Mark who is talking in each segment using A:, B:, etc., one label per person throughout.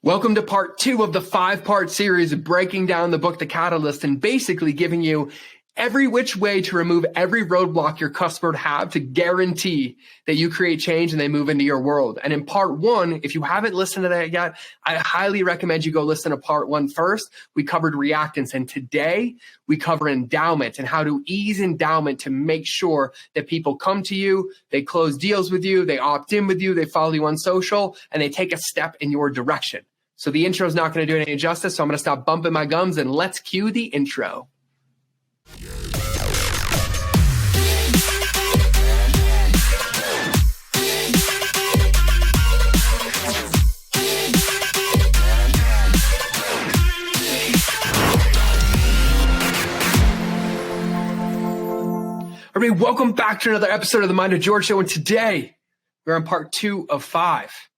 A: Welcome to part 2 of the 5-part series of breaking down the book, The Catalyst, and basically giving you every which way to remove every roadblock your customer would have to guarantee that you create change and they move into your world. And in part 1, if you haven't listened to that yet, I highly recommend you go listen to part 1 first. We covered reactance, and today we cover endowment and how to ease endowment to make sure that people come to you, they close deals with you, they opt in with you, they follow you on social, and they take a step in your direction. So the intro is not going to do it any justice, so I'm going to stop bumping my gums and let's cue the intro. Everybody, welcome back to another episode of the Mind of George Show, and today we're on part 2 of 5.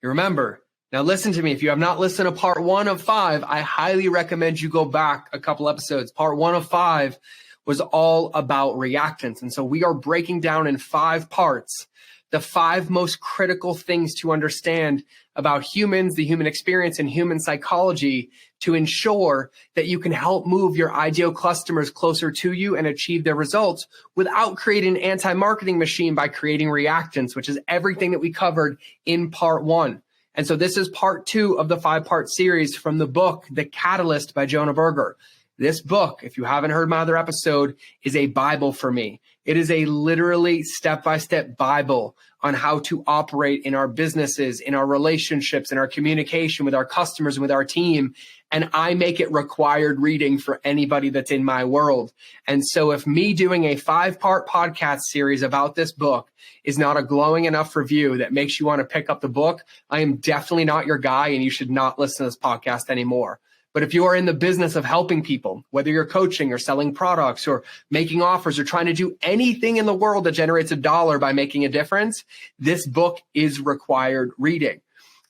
A: You remember, now listen to me, if you have not listened to part 1 of 5, I highly recommend you go back a couple episodes. Part 1 of 5 was all about reactance, and so we are breaking down in 5 parts the 5 most critical things to understand about humans, the human experience, and human psychology to ensure that you can help move your ideal customers closer to you and achieve their results without creating an anti-marketing machine by creating reactance, which is everything that we covered in part 1. And so this is part 2 of the 5-part series from the book, The Catalyst by Jonah Berger. This book, if you haven't heard my other episode, is a Bible for me. It is a literally step-by-step Bible on how to operate in our businesses, in our relationships, in our communication with our customers and with our team. And I make it required reading for anybody that's in my world. And so if me doing a 5-part podcast series about this book is not a glowing enough review that makes you want to pick up the book, I am definitely not your guy, and you should not listen to this podcast anymore. But if you are in the business of helping people, whether you're coaching or selling products or making offers or trying to do anything in the world that generates a dollar by making a difference, this book is required reading.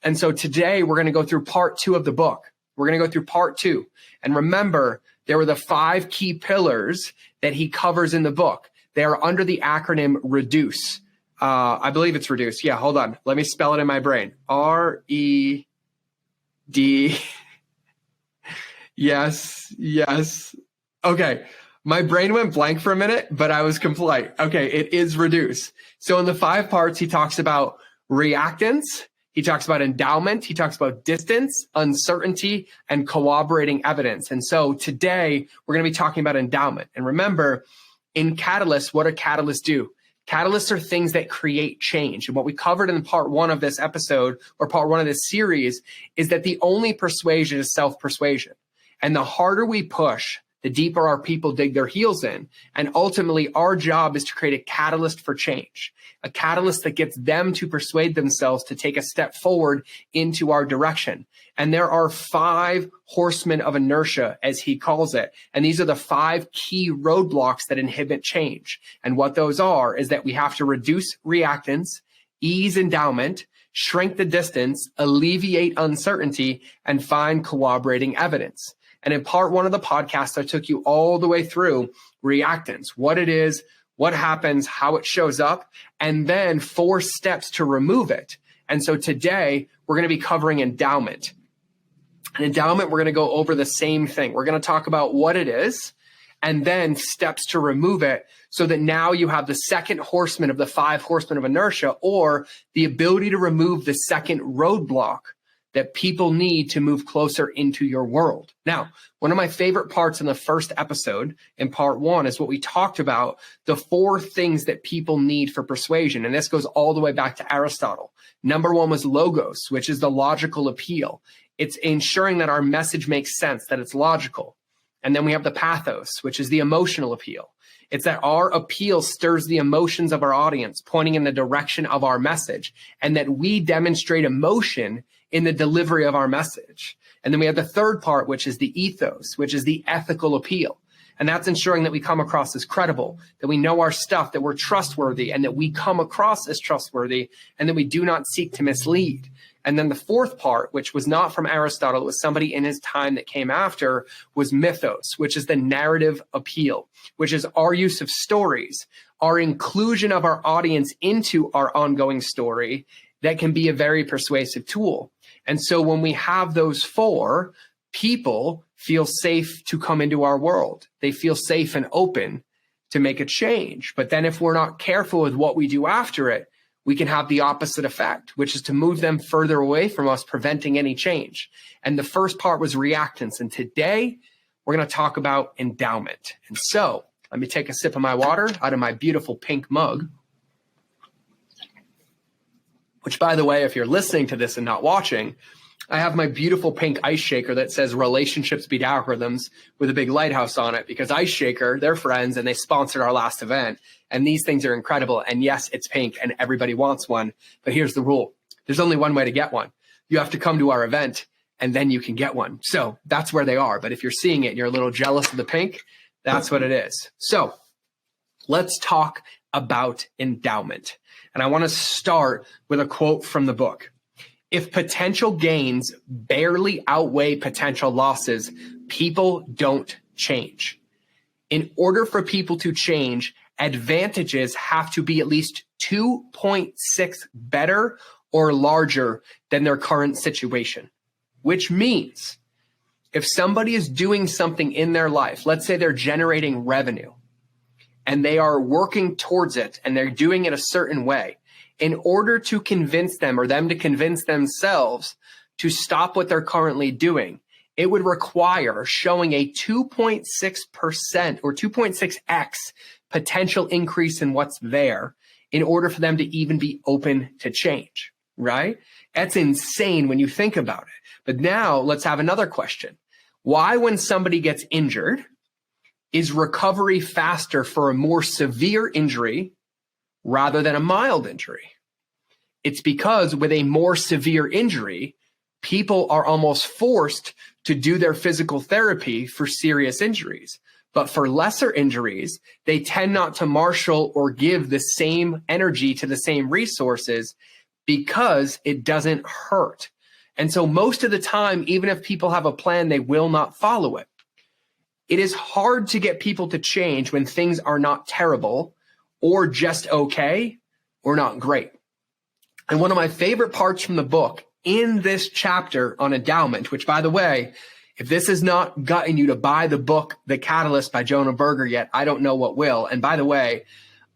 A: And so today we're going to go through part 2 of the book. We're going to go through part 2. And remember, there were the 5 key pillars that he covers in the book. They are under the acronym REDUCE. I believe it's REDUCE. Yeah, hold on. Let me spell it in my brain. R-E-D. Yes. Okay. My brain went blank for a minute, but I was complete. Okay. It is reduce. So in the 5 parts, he talks about reactance. He talks about endowment. He talks about distance, uncertainty, and corroborating evidence. And so today we're going to be talking about endowment. And remember, in catalysts, what do catalysts do? Catalysts are things that create change. And what we covered in part 1 of this episode, or part 1 of this series, is that the only persuasion is self-persuasion. And the harder we push, the deeper our people dig their heels in. And ultimately, our job is to create a catalyst for change, a catalyst that gets them to persuade themselves to take a step forward into our direction. And there are 5 horsemen of inertia, as he calls it. And these are the 5 key roadblocks that inhibit change. And what those are is that we have to reduce reactance, ease endowment, shrink the distance, alleviate uncertainty, and find corroborating evidence. And in part 1 of the podcast, I took you all the way through reactance, what it is, what happens, how it shows up, and then 4 steps to remove it. And so today we're going to be covering endowment. And endowment, we're going to go over the same thing. We're going to talk about what it is and then steps to remove it, so that now you have the second horseman of the 5 horsemen of inertia, or the ability to remove the second roadblock that people need to move closer into your world. Now, one of my favorite parts in the first episode, in part 1, is what we talked about, the 4 things that people need for persuasion. And this goes all the way back to Aristotle. Number 1 was logos, which is the logical appeal. It's ensuring that our message makes sense, that it's logical. And then we have the pathos, which is the emotional appeal. It's that our appeal stirs the emotions of our audience, pointing in the direction of our message, and that we demonstrate emotion in the delivery of our message. And then we have the third part, which is the ethos, which is the ethical appeal. And that's ensuring that we come across as credible, that we know our stuff, that we're trustworthy, and that we come across as trustworthy, and that we do not seek to mislead. And then the fourth part, which was not from Aristotle, it was somebody in his time that came after, was mythos, which is the narrative appeal, which is our use of stories, our inclusion of our audience into our ongoing story that can be a very persuasive tool. And so when we have those four, people feel safe to come into our world. They feel safe and open to make a change. But then if we're not careful with what we do after it, we can have the opposite effect, which is to move them further away from us, preventing any change. And the first part was reactance. And today we're going to talk about endowment. And so let me take a sip of my water out of my beautiful pink mug, which, by the way, if you're listening to this and not watching, I have my beautiful pink ice shaker that says relationships beat algorithms with a big lighthouse on it, because Ice Shaker, they're friends and they sponsored our last event. And these things are incredible. And yes, it's pink and everybody wants one. But here's the rule. There's only one way to get one. You have to come to our event and then you can get one. So that's where they are. But if you're seeing it and you're a little jealous of the pink, that's what it is. So let's talk about endowment. And I want to start with a quote from the book. If potential gains barely outweigh potential losses, people don't change. In order for people to change, advantages have to be at least 2.6 better or larger than their current situation, which means if somebody is doing something in their life, let's say they're generating revenue and they are working towards it and they're doing it a certain way, in order to convince them or them to convince themselves to stop what they're currently doing, it would require showing a 2.6% or 2.6x potential increase in what's there in order for them to even be open to change, right? That's insane when you think about it. But now let's have another question. Why, when somebody gets injured, is recovery faster for a more severe injury rather than a mild injury? It's because with a more severe injury, people are almost forced to do their physical therapy for serious injuries. But for lesser injuries, they tend not to marshal or give the same energy to the same resources because it doesn't hurt. And so most of the time, even if people have a plan, they will not follow it. It is hard to get people to change when things are not terrible or just okay or not great. And one of my favorite parts from the book in this chapter on endowment, which, by the way, if this has not gotten you to buy the book, The Catalyst by Jonah Berger yet, I don't know what will. And by the way,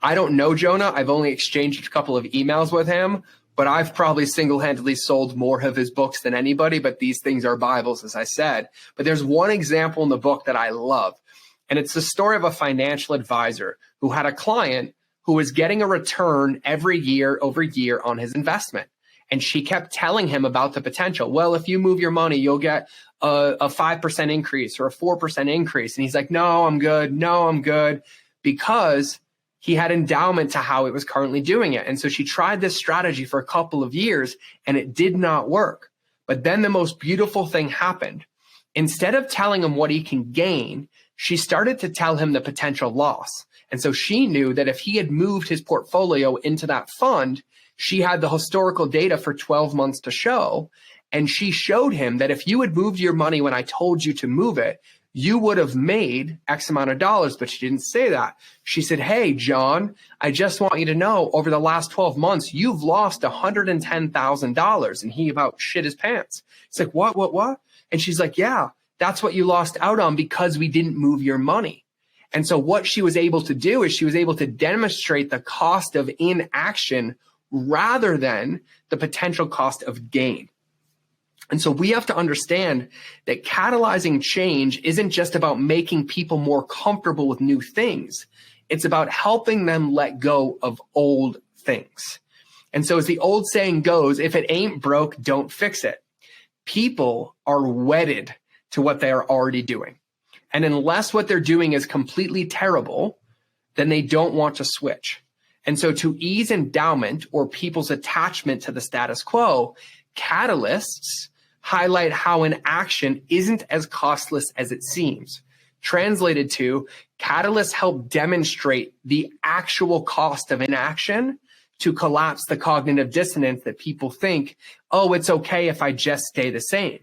A: I don't know Jonah. I've only exchanged a couple of emails with him, but I've probably single-handedly sold more of his books than anybody. But these things are Bibles, as I said. But there's one example in the book that I love. And it's the story of a financial advisor who had a client who was getting a return every year over year on his investment. And she kept telling him about the potential. Well, if you move your money, you'll get a 5% increase or a 4% increase. And he's like, no, I'm good. No, I'm good. Because he had endowment to how it was currently doing it. And so she tried this strategy for a couple of years and it did not work. But then the most beautiful thing happened. Instead of telling him what he can gain, she started to tell him the potential loss. And so she knew that if he had moved his portfolio into that fund, she had the historical data for 12 months to show. And she showed him that if you had moved your money when I told you to move it, you would have made X amount of dollars. But she didn't say that. She said, hey, John, I just want you to know over the last 12 months, you've lost $110,000. And he about shit his pants. It's like, what? And she's like, yeah, that's what you lost out on because we didn't move your money. And so what she was able to do is she was able to demonstrate the cost of inaction rather than the potential cost of gain. And so we have to understand that catalyzing change isn't just about making people more comfortable with new things. It's about helping them let go of old things. And so as the old saying goes, if it ain't broke, don't fix it. People are wedded to what they are already doing. And unless what they're doing is completely terrible, then they don't want to switch. And so to ease endowment or people's attachment to the status quo, catalysts highlight how an action isn't as costless as it seems. Translated to, catalysts help demonstrate the actual cost of inaction to collapse the cognitive dissonance that people think, oh, it's okay if I just stay the same.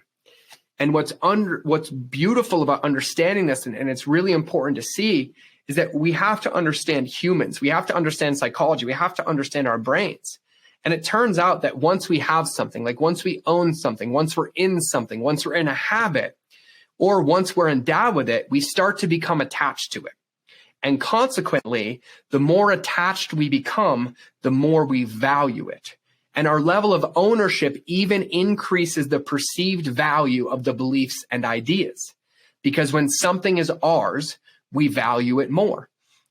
A: And what's beautiful about understanding this, and it's really important to see, is that we have to understand humans. We have to understand psychology. We have to understand our brains. And it turns out that once we have something, like once we own something, once we're in something, once we're in a habit, or once we're endowed with it, we start to become attached to it. And consequently, the more attached we become, the more we value it. And our level of ownership even increases the perceived value of the beliefs and ideas. Because when something is ours, we value it more.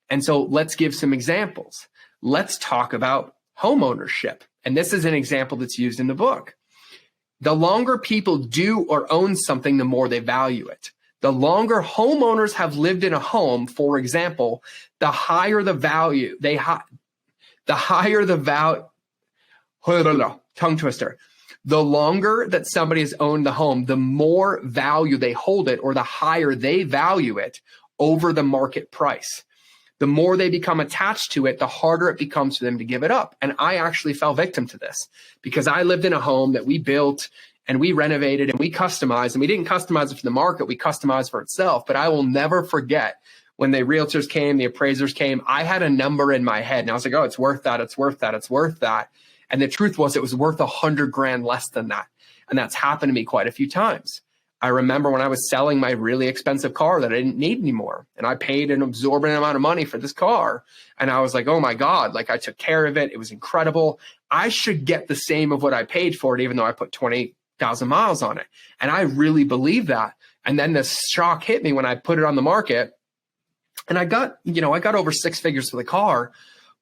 A: And so let's give some examples. Let's talk about home ownership. And this is an example that's used in the book. The longer people do or own something, the more they value it. The longer homeowners have lived in a home, for example, the higher the value, tongue twister. The longer that somebody has owned the home, the more value they hold it, or the higher they value it over the market price. The more they become attached to it, the harder it becomes for them to give it up. And I actually fell victim to this because I lived in a home that we built and we renovated and we customized, and we didn't customize it for the market, we customized for itself. But I will never forget when the realtors came, the appraisers came, I had a number in my head and I was like, oh, it's worth that, it's worth that, it's worth that. And the truth was it was worth $100,000 less than that. And that's happened to me quite a few times. I remember when I was selling my really expensive car that I didn't need anymore. And I paid an exorbitant amount of money for this car. And I was like, oh my God, like I took care of it. It was incredible. I should get the same of what I paid for it, even though I put 20,000 miles on it. And I really believed that. And then the shock hit me when I put it on the market. And I got over 6 figures for the car.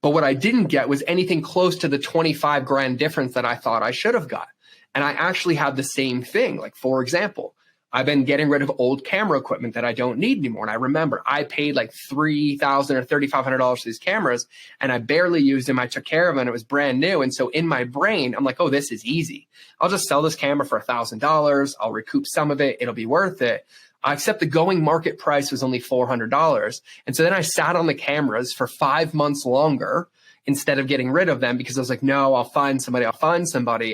A: But what I didn't get was anything close to the 25 grand difference that I thought I should have got. And I actually had the same thing. Like, for example, I've been getting rid of old camera equipment that I don't need anymore. And I remember I paid like $3,000 or $3,500 for these cameras and I barely used them. I took care of them and it was brand new. And so in my brain, I'm like, oh, this is easy. I'll just sell this camera for $1,000. I'll recoup some of it. It'll be worth it. Except the going market price was only $400. And so then I sat on the cameras for 5 months longer instead of getting rid of them because I was like, no, I'll find somebody.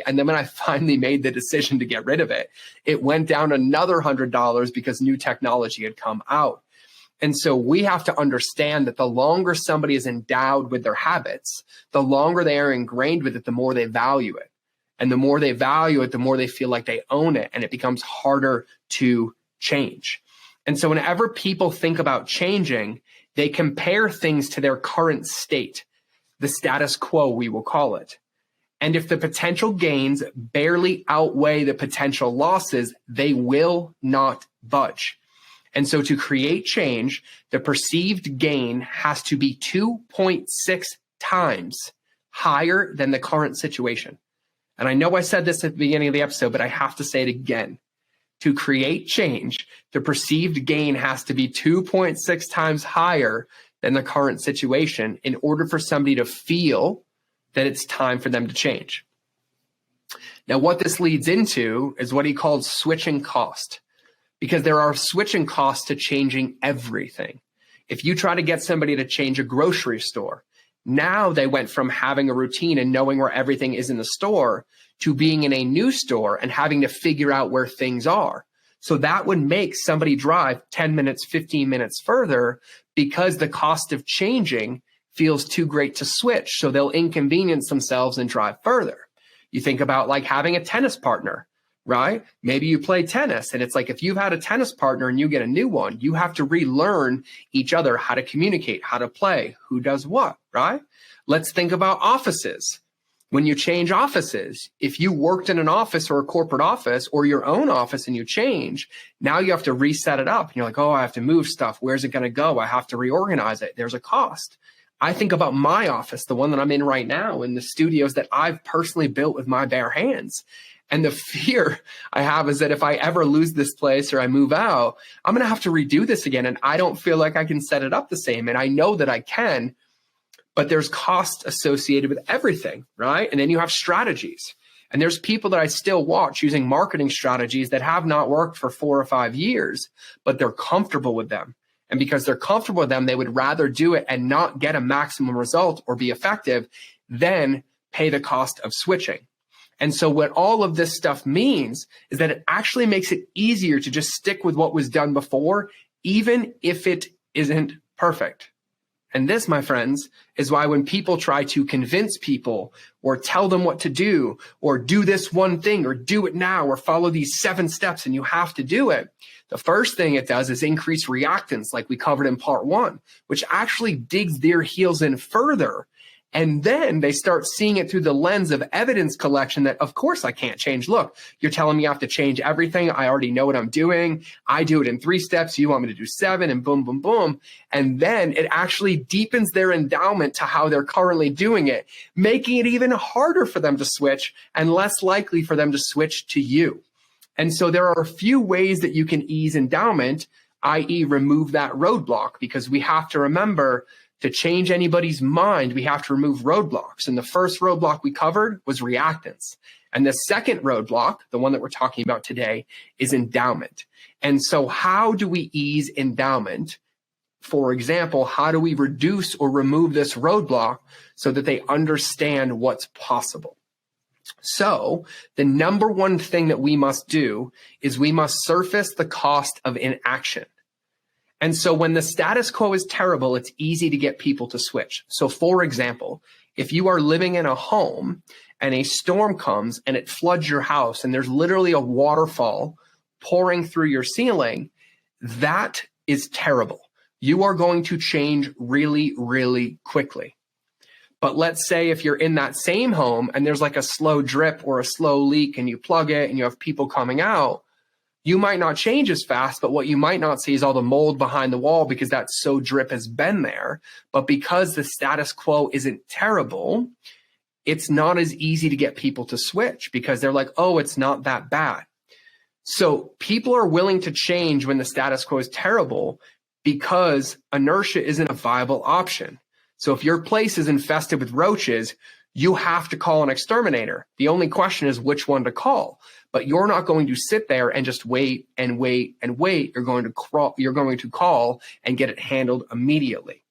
A: And then when I finally made the decision to get rid of it, it went down another $100 because new technology had come out. And so we have to understand that the longer somebody is endowed with their habits, the longer they are ingrained with it, the more they value it. And the more they value it, the more they feel like they own it. And it becomes harder to change. And so whenever people think about changing, they compare things to their current state, the status quo, we will call it. And if the potential gains barely outweigh the potential losses, they will not budge. And so to create change, the perceived gain has to be 2.6 times higher than the current situation. And I know I said this at the beginning of the episode, but I have to say it again. To create change, the perceived gain has to be 2.6 times higher than the current situation in order for somebody to feel that it's time for them to change. Now, what this leads into is what he called switching cost, because there are switching costs to changing everything. If you try to get somebody to change a grocery store, now they went from having a routine and knowing where everything is in the store to being in a new store and having to figure out where things are. So that would make somebody drive 10 minutes, 15 minutes further because the cost of changing feels too great to switch. So they'll inconvenience themselves and drive further. You think about like having a tennis partner, right? Maybe you play tennis and it's like if you've had a tennis partner and you get a new one, you have to relearn each other how to communicate, how to play, who does what, right? Let's think about offices. When you change offices, if you worked in an office or a corporate office or your own office and you change, now you have to reset it up. And you're like, oh, I have to move stuff. Where's it going to go? I have to reorganize it. There's a cost. I think about my office, the one that I'm in right now, and the studios that I've personally built with my bare hands. And the fear I have is that if I ever lose this place or I move out, I'm going to have to redo this again. And I don't feel like I can set it up the same. And I know that I can. But there's cost associated with everything, right? And then you have strategies. And there's people that I still watch using marketing strategies that have not worked for 4 or 5 years, but they're comfortable with them. And because they're comfortable with them, they would rather do it and not get a maximum result or be effective than pay the cost of switching. And so what all of this stuff means is that it actually makes it easier to just stick with what was done before, even if it isn't perfect. And this, my friends, is why when people try to convince people or tell them what to do or do this one thing or do it now or follow these 7 steps and you have to do it, the first thing it does is increase reactance, like we covered in part 1, which actually digs their heels in further. And then they start seeing it through the lens of evidence collection that, of course, I can't change. Look, you're telling me I have to change everything. I already know what I'm doing. I do it in 3 steps. You want me to do 7 and boom, boom, boom. And then it actually deepens their endowment to how they're currently doing it, making it even harder for them to switch and less likely for them to switch to you. And so there are a few ways that you can ease endowment, i.e. remove that roadblock, because we have to remember to change anybody's mind, we have to remove roadblocks. And the first roadblock we covered was reactance. And the second roadblock, the one that we're talking about today, is endowment. And so how do we ease endowment? For example, how do we reduce or remove this roadblock so that they understand what's possible? So the number one thing that we must do is we must surface the cost of inaction. And so when the status quo is terrible, it's easy to get people to switch. So for example, if you are living in a home and a storm comes and it floods your house and there's literally a waterfall pouring through your ceiling, that is terrible. You are going to change really, really quickly. But let's say if you're in that same home and there's like a slow drip or a slow leak and you plug it and you have people coming out, you might not change as fast, but what you might not see is all the mold behind the wall because that so drip has been there. But because the status quo isn't terrible, it's not as easy to get people to switch because they're like, oh, it's not that bad. So people are willing to change when the status quo is terrible because inertia isn't a viable option. So if your place is infested with roaches, you have to call an exterminator. The only question is which one to call. But you're not going to sit there and just wait and wait and wait. You're going to call and get it handled immediately.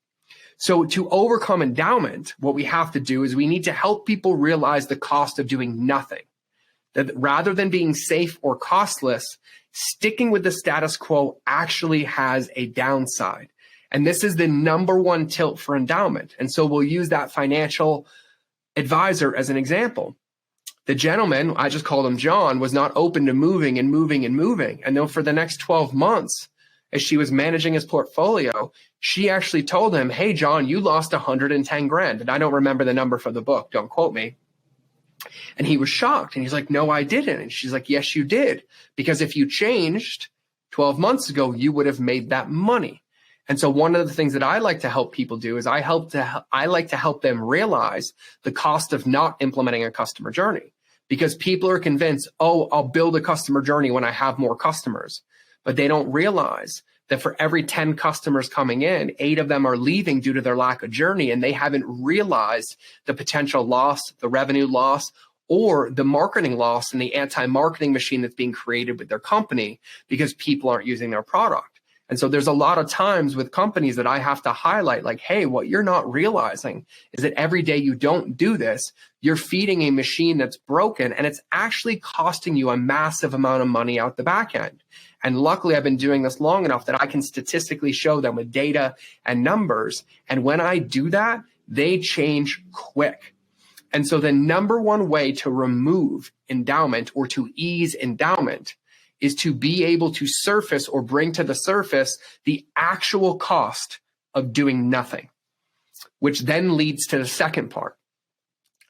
A: So to overcome endowment, what we have to do is we need to help people realize the cost of doing nothing. That rather than being safe or costless, sticking with the status quo actually has a downside. And this is the number one tilt for endowment. And so we'll use that financial advisor as an example. The gentleman, I just called him John, was not open to moving and moving and moving. And then for the next 12 months, as she was managing his portfolio, she actually told him, hey, John, you lost 110 grand. And I don't remember the number for the book. Don't quote me. And he was shocked. And he's like, no, I didn't. And she's like, yes, you did. Because if you changed 12 months ago, you would have made that money. And so one of the things that I like to help people do is I like to help them realize the cost of not implementing a customer journey. Because people are convinced, oh, I'll build a customer journey when I have more customers. But they don't realize that for every 10 customers coming in, 8 of them are leaving due to their lack of journey, and they haven't realized the potential loss, the revenue loss, or the marketing loss and the anti-marketing machine that's being created with their company because people aren't using their product. And so there's a lot of times with companies that I have to highlight, like, hey, what you're not realizing is that every day you don't do this, you're feeding a machine that's broken, and it's actually costing you a massive amount of money out the back end. And luckily, I've been doing this long enough that I can statistically show them with data and numbers. And when I do that, they change quick. And so the number one way to remove endowment or to ease endowment is to be able to surface or bring to the surface the actual cost of doing nothing, which then leads to the second part.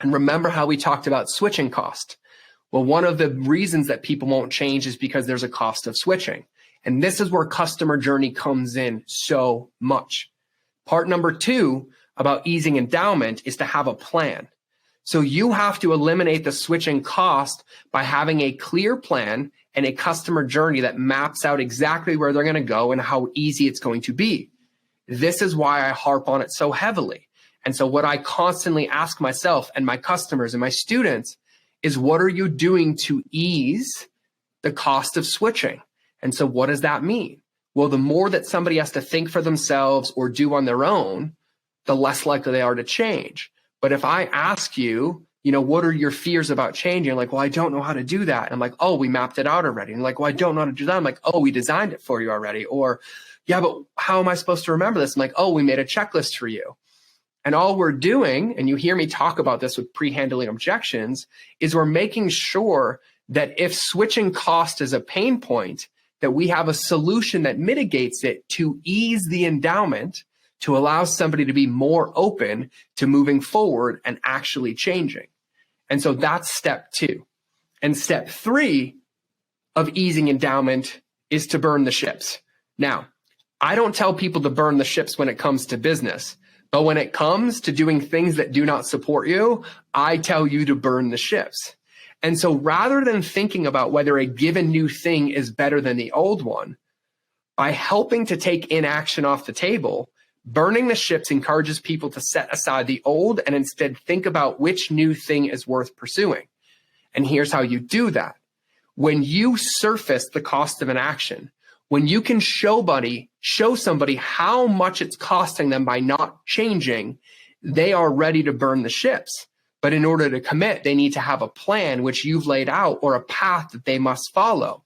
A: And remember how we talked about switching cost. Well, one of the reasons that people won't change is because there's a cost of switching. And this is where customer journey comes in so much. Part number 2 about easing endowment is to have a plan. So you have to eliminate the switching cost by having a clear plan and a customer journey that maps out exactly where they're going to go and how easy it's going to be. This is why I harp on it so heavily. And so what I constantly ask myself and my customers and my students is, what are you doing to ease the cost of switching? And so what does that mean? Well, the more that somebody has to think for themselves or do on their own, the less likely they are to change. But if I ask you what are your fears about changing? Like, well, I don't know how to do that. And I'm like, oh, we mapped it out already. And like, well, I don't know how to do that. I'm like, oh, we designed it for you already. Or, yeah, but how am I supposed to remember this? I'm like, oh, we made a checklist for you. And all we're doing, and you hear me talk about this with pre-handling objections, is we're making sure that if switching cost is a pain point, that we have a solution that mitigates it to ease the endowment, to allow somebody to be more open to moving forward and actually changing. And so that's step 2. And step 3 of easing endowment is to burn the ships. Now, I don't tell people to burn the ships when it comes to business, but when it comes to doing things that do not support you, I tell you to burn the ships. And so rather than thinking about whether a given new thing is better than the old one, by helping to take inaction off the table, burning the ships encourages people to set aside the old and instead think about which new thing is worth pursuing. And here's how you do that. When you surface the cost of an action, when you can show somebody how much it's costing them by not changing, they are ready to burn the ships. But in order to commit, they need to have a plan which you've laid out or a path that they must follow.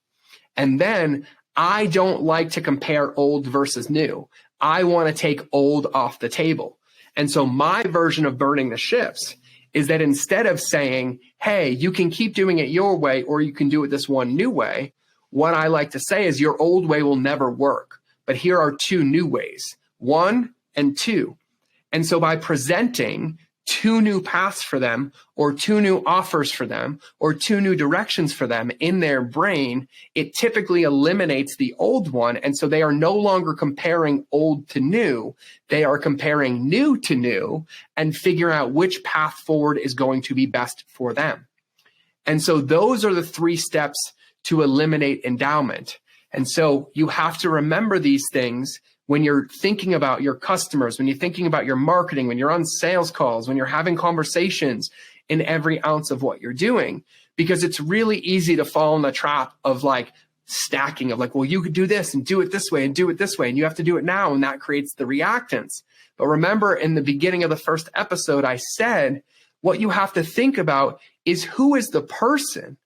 A: And then I don't like to compare old versus new. I want to take old off the table. And so my version of burning the ships is that instead of saying, hey, you can keep doing it your way or you can do it this one new way, what I like to say is your old way will never work. But here are 2 new ways, 1 and 2. And so by presenting 2 new paths for them or 2 new offers for them or 2 new directions for them in their brain, it typically eliminates the old one. And so they are no longer comparing old to new. They are comparing new to new and figuring out which path forward is going to be best for them. And so those are the 3 steps to eliminate endowment. And so you have to remember these things when you're thinking about your customers, when you're thinking about your marketing, when you're on sales calls, when you're having conversations in every ounce of what you're doing, because it's really easy to fall in the trap of like stacking of like, well, you could do this and do it this way and do it this way. And you have to do it now. And that creates the reactance. But remember in the beginning of the first episode, I said, what you have to think about is who is the person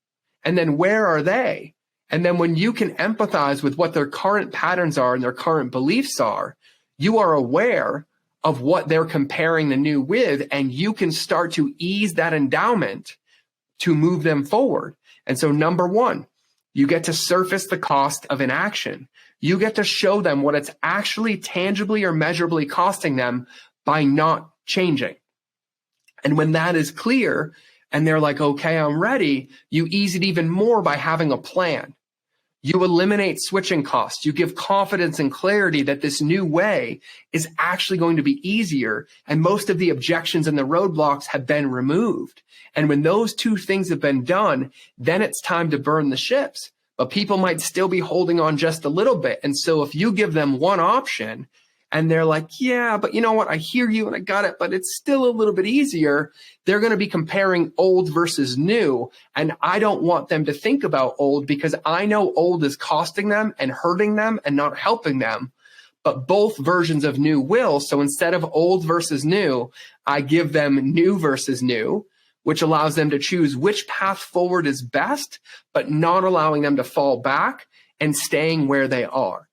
A: and then where are they? And then when you can empathize with what their current patterns are and their current beliefs are, you are aware of what they're comparing the new with, and you can start to ease that endowment to move them forward. And so number 1, you get to surface the cost of inaction. You get to show them what it's actually tangibly or measurably costing them by not changing. And when that is clear, and they're like, okay, I'm ready, you ease it even more by having a plan. You eliminate switching costs. You give confidence and clarity that this new way is actually going to be easier. And most of the objections and the roadblocks have been removed. And when those 2 things have been done, then it's time to burn the ships. But people might still be holding on just a little bit. And so if you give them one option and they're like, yeah, but you know what? I hear you and I got it, but it's still a little bit easier. They're going to be comparing old versus new. And I don't want them to think about old because I know old is costing them and hurting them and not helping them. But both versions of new will. So instead of old versus new, I give them new versus new, which allows them to choose which path forward is best, but not allowing them to fall back and staying where they are.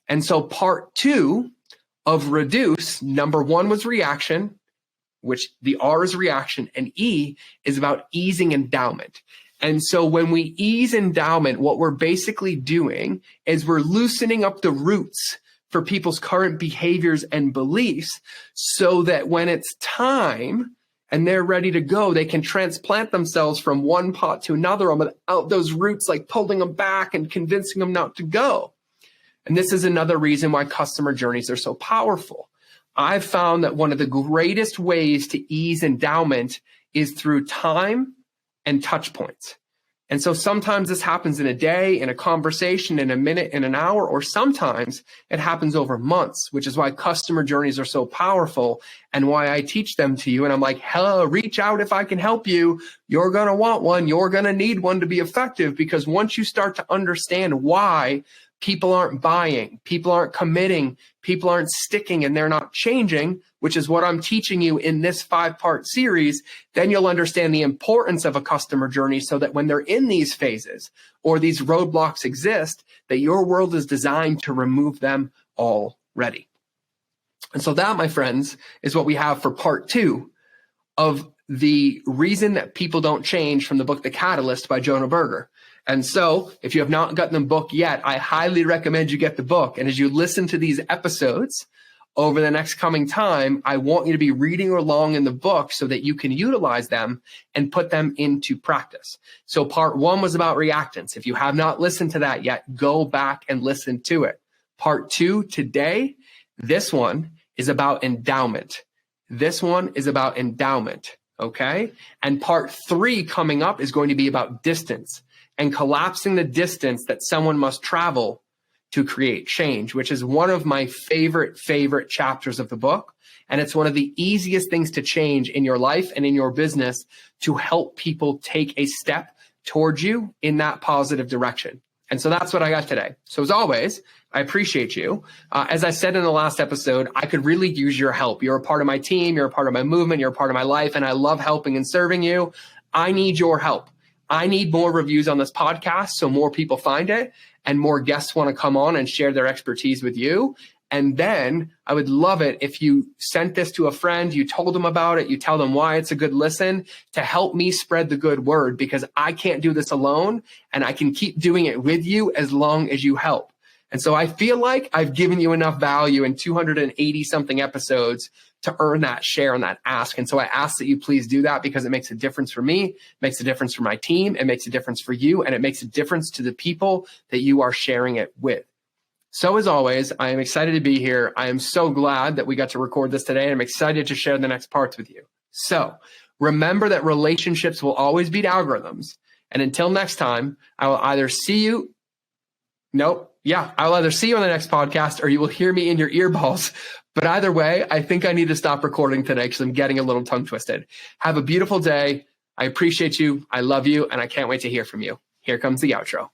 A: And so part 2 of reduce, number 1 was reaction, which the R is reaction, and E is about easing endowment. And so when we ease endowment, what we're basically doing is we're loosening up the roots for people's current behaviors and beliefs so that when it's time and they're ready to go, they can transplant themselves from one pot to another without those roots like pulling them back and convincing them not to go. And this is another reason why customer journeys are so powerful. I've found that one of the greatest ways to ease endowment is through time and touch points. And so sometimes this happens in a day, in a conversation, in a minute, in an hour, or sometimes it happens over months, which is why customer journeys are so powerful and why I teach them to you. And I'm like, hello, reach out if I can help you. You're going to want one. You're going to need one to be effective, because once you start to understand why people aren't buying, people aren't committing, people aren't sticking, and they're not changing, which is what I'm teaching you in this 5-part series, then you'll understand the importance of a customer journey so that when they're in these phases or these roadblocks exist, that your world is designed to remove them already. And so that, my friends, is what we have for part 2 of the reason that people don't change from the book, The Catalyst by Jonah Berger. And so if you have not gotten the book yet, I highly recommend you get the book. And as you listen to these episodes over the next coming time, I want you to be reading along in the book so that you can utilize them and put them into practice. So part 1 was about reactance. If you have not listened to that yet, go back and listen to it. Part 2 today, this one is about endowment. This one is about endowment, okay? And part 3 coming up is going to be about distance and collapsing the distance that someone must travel to create change, which is one of my favorite chapters of the book. And it's one of the easiest things to change in your life and in your business to help people take a step towards you in that positive direction. And so that's what I got today. So as always, I appreciate you. As I said in the last episode, I could really use your help. You're a part of my team. You're a part of my movement. You're a part of my life. And I love helping and serving you. I need your help. I need more reviews on this podcast so more people find it and more guests want to come on and share their expertise with you. And then I would love it if you sent this to a friend, you told them about it, you tell them why it's a good listen to help me spread the good word, because I can't do this alone and I can keep doing it with you as long as you help. And so I feel like I've given you enough value in 280 something episodes to earn that share and that ask. And so I ask that you please do that because it makes a difference for me, it makes a difference for my team, it makes a difference for you, and it makes a difference to the people that you are sharing it with. So as always, I am excited to be here. I am so glad that we got to record this today, and I'm excited to share the next parts with you. So remember that relationships will always beat algorithms. And until next time, I will either see you. I'll either see you on the next podcast or you will hear me in your earballs. But either way, I think I need to stop recording today because I'm getting a little tongue twisted. Have a beautiful day. I appreciate you. I love you. And I can't wait to hear from you. Here comes the outro.